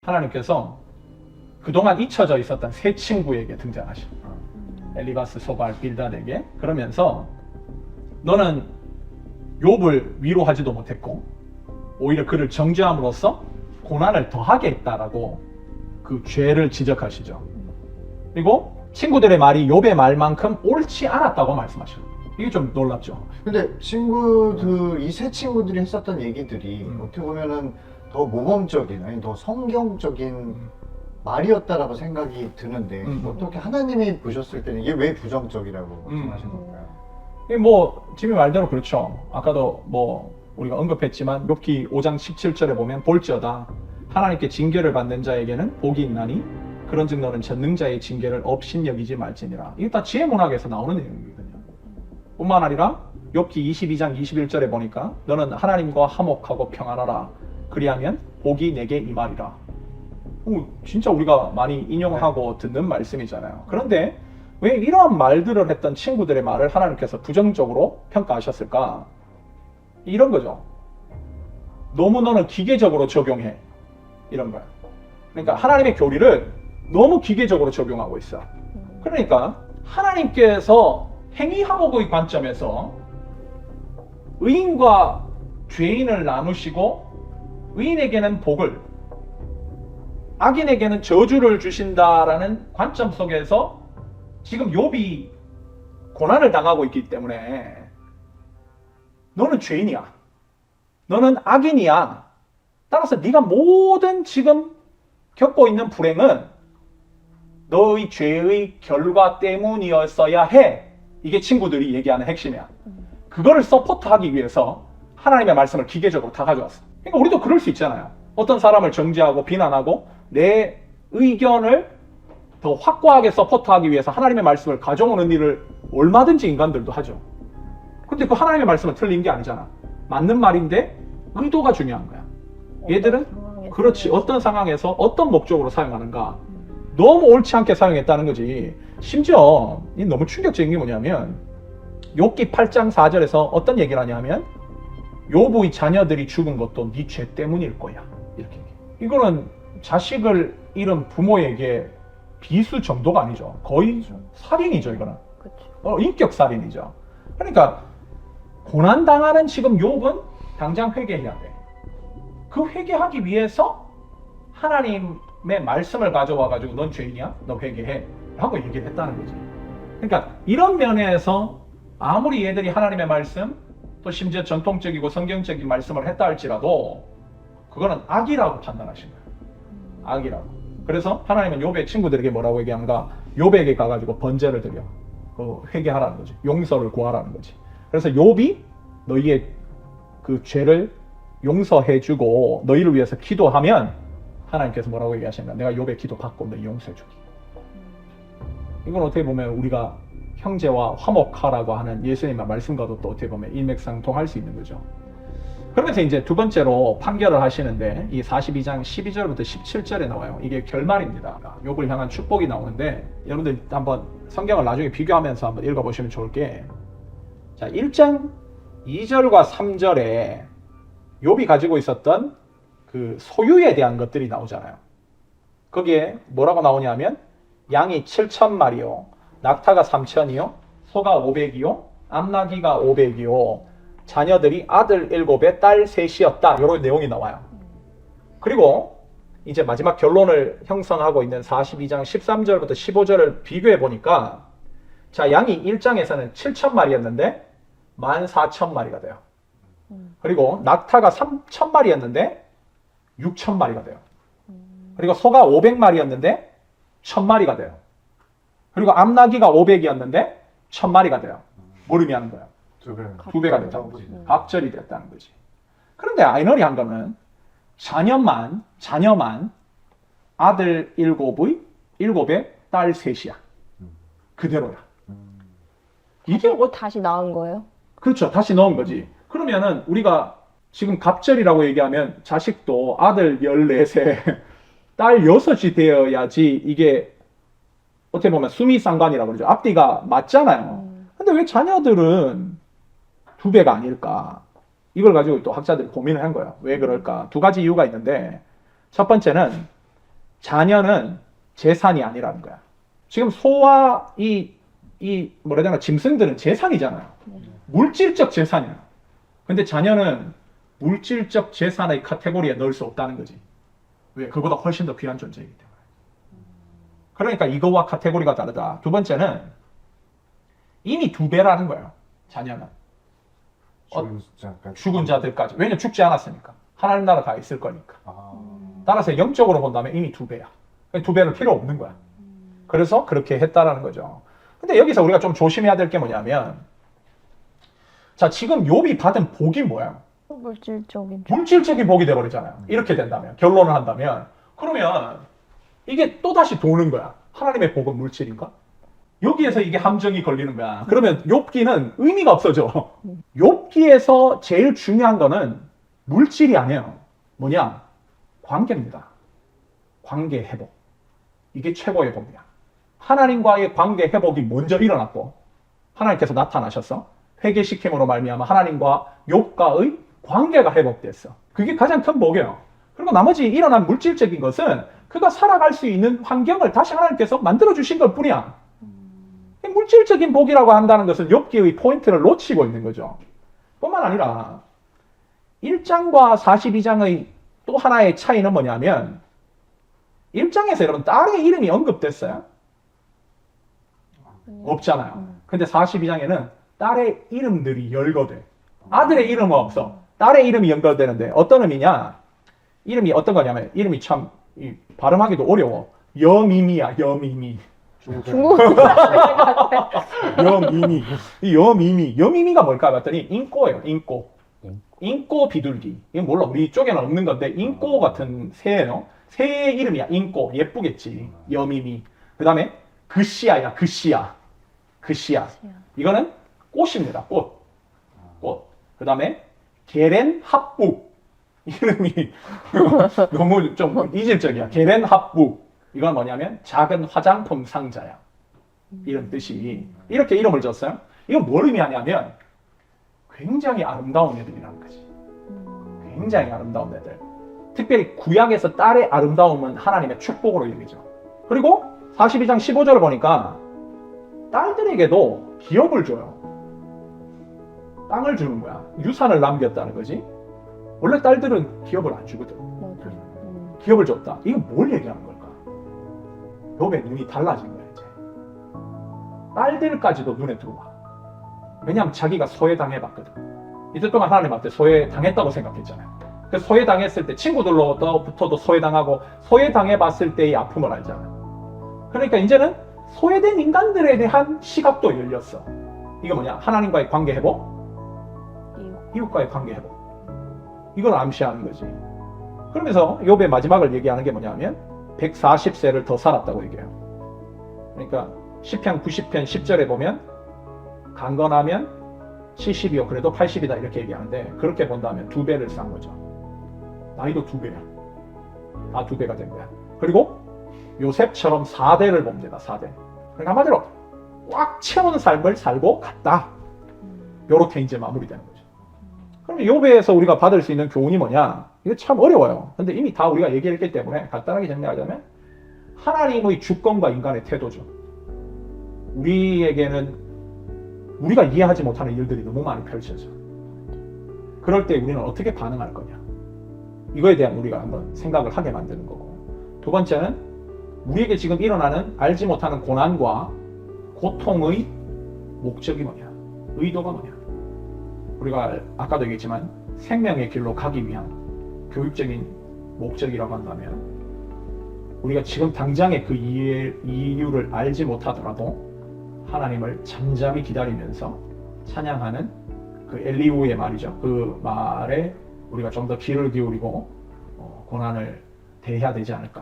하나님께서 그동안 잊혀져 있었던 세 친구에게 등장하셔. 엘리바스, 소발, 빌닷에게. 그러면서 너는 욥을 위로하지도 못했고 오히려 그를 정죄함으로써 고난을 더하게 했다라고 그 죄를 지적하시죠. 그리고 친구들의 말이 욥의 말만큼 옳지 않았다고 말씀하셔요. 이게 좀 놀랍죠. 근데 친구들, 이 세 친구들이 했었던 얘기들이 어떻게 보면은 더 모범적인, 아니 더 성경적인 말이었다라고 생각이 드는데 어떻게 하나님이 보셨을 때는 이게 왜 부정적이라고 말씀하신 건가요? 뭐 지금 말대로 그렇죠. 아까도 뭐 우리가 언급했지만 욥기 5장 17절에 보면 볼지어다 하나님께 징계를 받는 자에게는 복이 있나니 그런즉 너는 전능자의 징계를 업신여기지 말지니라. 이게 다 지혜 문학에서 나오는 내용이거든요. 뿐만 아니라 욥기 22장 21절에 보니까 너는 하나님과 화목하고 평안하라. 그리하면 복이 내게 임하리라. 진짜 우리가 많이 인용하고 듣는 말씀이잖아요. 그런데 왜 이러한 말들을 했던 친구들의 말을 하나님께서 부정적으로 평가하셨을까? 이런 거죠. 너무 너는 기계적으로 적용해. 이런 거야. 그러니까 하나님의 교리를 너무 기계적으로 적용하고 있어. 그러니까 하나님께서 행위화목의 관점에서 의인과 죄인을 나누시고 의인에게는 복을, 악인에게는 저주를 주신다라는 관점 속에서 지금 욥이 고난을 당하고 있기 때문에 너는 죄인이야. 너는 악인이야. 따라서 네가 모든 지금 겪고 있는 불행은 너의 죄의 결과 때문이었어야 해. 이게 친구들이 얘기하는 핵심이야. 그거를 서포트하기 위해서 하나님의 말씀을 기계적으로 다 가져왔어. 그러니까 우리도 그럴 수 있잖아요. 어떤 사람을 정죄하고 비난하고 내 의견을 더 확고하게 서포트하기 위해서 하나님의 말씀을 가져오는 일을 얼마든지 인간들도 하죠. 근데 그 하나님의 말씀은 틀린 게 아니잖아. 맞는 말인데 의도가 중요한 거야. 얘들은 그렇지 어떤 상황에서 어떤 목적으로 사용하는가 너무 옳지 않게 사용했다는 거지. 심지어 너무 충격적인 게 뭐냐면 욥기 8장 4절에서 어떤 얘기를 하냐면 욥의 자녀들이 죽은 것도 네 죄 때문일 거야. 이렇게. 이거는 자식을 잃은 부모에게 비수 정도가 아니죠. 거의 살인이죠, 이거는. 인격 살인이죠. 그러니까 고난당하는 지금 욥은 당장 회개해야 돼. 그 회개하기 위해서 하나님의 말씀을 가져와가지고 넌 죄인이야? 너 회개해. 하고 얘기를 했다는 거지. 그러니까 이런 면에서 아무리 얘들이 하나님의 말씀 또 심지어 전통적이고 성경적인 말씀을 했다 할지라도 그거는 악이라고 판단하신 거예요. 악이라고. 그래서 하나님은 욥의 친구들에게 뭐라고 얘기하는가? 욥에게 가가지고 번제를 드려. 회개하라는 거지. 용서를 구하라는 거지. 그래서 욥이 너희의 그 죄를 용서해주고 너희를 위해서 기도하면 하나님께서 뭐라고 얘기하시는가? 내가 욥의 기도 받고 너희 용서해주기. 이건 어떻게 보면 우리가 형제와 화목하라고 하는 예수님의 말씀과도 또 어떻게 보면 일맥상통할 수 있는 거죠. 그러면서 이제 두 번째로 판결을 하시는데 이 42장 12절부터 17절에 나와요. 이게 결말입니다. 욥을 향한 축복이 나오는데 여러분들 한번 성경을 나중에 비교하면서 한번 읽어보시면 좋을 게 자, 1장 2절과 3절에 욥이 가지고 있었던 그 소유에 대한 것들이 나오잖아요. 거기에 뭐라고 나오냐면 양이 7,000마리요, 낙타가 3,000이요, 소가 500이요, 암나귀가 500이요, 자녀들이 아들 7에 딸 3이었다. 이런 내용이 나와요. 그리고 이제 마지막 결론을 형성하고 있는 42장 13절부터 15절을 비교해 보니까 자, 양이 1장에서는 7,000마리였는데 14,000마리가 돼요. 그리고 낙타가 3,000마리였는데 6,000마리가 돼요. 그리고 소가 500마리였는데 1,000마리가 돼요. 그리고 암나귀가 500이었는데 1,000마리가 돼요. 뭘 의미하는 거예요? 두 배가 됐다는 거지. 갑절이 됐다는 거지. 그런데 아이러니한 거는 자녀만 아들 7에 딸 3이야. 그대로야. 이게 다시 낳은 거예요? 그렇죠. 다시 넣은 거지. 그러면은 우리가 지금 갑절이라고 얘기하면 자식도 아들 14세, 딸 6이 되어야지 이게 어떻게 보면 수미상관이라고 그러죠. 앞뒤가 맞잖아요. 근데 왜 자녀들은 2배가 아닐까? 이걸 가지고 또 학자들이 고민을 한 거예요. 왜 그럴까? 두 가지 이유가 있는데 첫 번째는 자녀는 재산이 아니라는 거야. 지금 소와 뭐라 해야 되나, 짐승들은 재산이잖아요. 물질적 재산이야. 근데 자녀는 물질적 재산의 카테고리에 넣을 수 없다는 거지. 왜? 그보다 훨씬 더 귀한 존재이기 때문에. 그러니까 이거와 카테고리가 다르다. 두 번째는 이미 2배라는 거예요. 자녀는. 죽은 자들까지. 왜냐면 죽지 않았으니까. 하나님 나라 가 있을 거니까. 따라서 영적으로 본다면 이미 2배야. 2배는 필요 없는 거야. 그래서 그렇게 했다라는 거죠. 근데 여기서 우리가 좀 조심해야 될 게 뭐냐면, 자, 지금 욥이 받은 복이 뭐야? 물질적인 복이 돼버리잖아요. 이렇게 된다면, 결론을 한다면, 그러면 이게 또다시 도는 거야. 하나님의 복은 물질인가? 여기에서 이게 함정이 걸리는 거야. 그러면 욥기는 의미가 없어져. 욥기에서 제일 중요한 거는 물질이 아니에요. 뭐냐? 관계입니다. 관계 회복. 이게 최고의 복이야. 하나님과의 관계 회복이 먼저 일어났고, 하나님께서 나타나셔서 회개시킴으로 말미암아 하나님과 욥과의 관계가 회복됐어. 그게 가장 큰 복이에요. 그리고 나머지 일어난 물질적인 것은 그가 살아갈 수 있는 환경을 다시 하나님께서 만들어주신 것 뿐이야. 물질적인 복이라고 한다는 것은 욥기의 포인트를 놓치고 있는 거죠. 뿐만 아니라 1장과 42장의 또 하나의 차이는 뭐냐면, 1장에서 여러분 딸의 이름이 언급됐어요? 없잖아요. 근데 42장에는 딸의 이름들이 열거돼. 아들의 이름은 없어. 딸의 이름이 연결되는데 어떤 의미냐? 이름이 어떤 거냐면, 이름이 참 발음하기도 어려워. 여미미야, 여미미. 중국어 여미미. 이 여미미가 뭘까 봤더니 인꼬예요. 인꼬 비둘기. 이건 몰라. 우리 쪽에는 없는 건데 인꼬 같은 새예요. 새의 이름이야. 인꼬. 예쁘겠지. 여미미. 그 다음에 그시야야. 그시야. 이거는 꽃입니다. 꽃. 그 다음에 게렌 합북. 이름이 너무 좀 이질적이야. 게렌 합북. 이건 뭐냐면 작은 화장품 상자야. 이런 뜻이. 이렇게 이름을 줬어요. 이건 뭘 의미하냐면 굉장히 아름다운 애들이라는 거지. 굉장히 아름다운 애들. 특별히 구약에서 딸의 아름다움은 하나님의 축복으로 여기죠. 그리고 42장 15절을 보니까 딸들에게도 기업을 줘요. 땅을 주는 거야. 유산을 남겼다는 거지. 원래 딸들은 기업을 안 주거든. 기업을 줬다. 이거 뭘 얘기하는 걸까? 욥의 눈이 달라진 거야, 이제. 딸들까지도 눈에 들어와. 왜냐하면 자기가 소외당해봤거든. 이틀 동안 하나님 앞에 소외당했다고 생각했잖아요. 그래서 소외당했을 때 친구들로부터도 소외당하고, 소외당해봤을 때의 아픔을 알잖아. 그러니까 이제는 소외된 인간들에 대한 시각도 열렸어. 이거 뭐냐? 하나님과의 관계 회복, 이웃과의 관계 회복. 이걸 암시하는 거지. 그러면서 욥의 마지막을 얘기하는 게 뭐냐면 140세를 더 살았다고 얘기해요. 그러니까 시편 90편 10절에 보면 강건하면 70이요 그래도 80이다 이렇게 얘기하는데, 그렇게 본다면 2배를 싼 거죠. 나이도 2배야. 다 2배가 된 거야. 그리고 요셉처럼 4대를 봅니다. 4대. 그러니까 한마디로 꽉 채우는 삶을 살고 갔다. 요렇게 이제 마무리되는 거죠. 그럼 욥에서 우리가 받을 수 있는 교훈이 뭐냐? 이거 참 어려워요. 근데 이미 다 우리가 얘기했기 때문에 간단하게 정리하자면 하나님의 주권과 인간의 태도죠. 우리에게는 우리가 이해하지 못하는 일들이 너무 많이 펼쳐져. 그럴 때 우리는 어떻게 반응할 거냐? 이거에 대한 우리가 한번 생각을 하게 만드는 거고, 두 번째는 우리에게 지금 일어나는 알지 못하는 고난과 고통의 목적이 뭐냐? 의도가 뭐냐? 우리가 아까도 얘기했지만 생명의 길로 가기 위한 교육적인 목적이라고 한다면, 우리가 지금 당장의 그 이유를 알지 못하더라도 하나님을 잠잠히 기다리면서 찬양하는 그 엘리후의 말이죠. 그 말에 우리가 좀 더 귀를 기울이고 고난을 대해야 되지 않을까.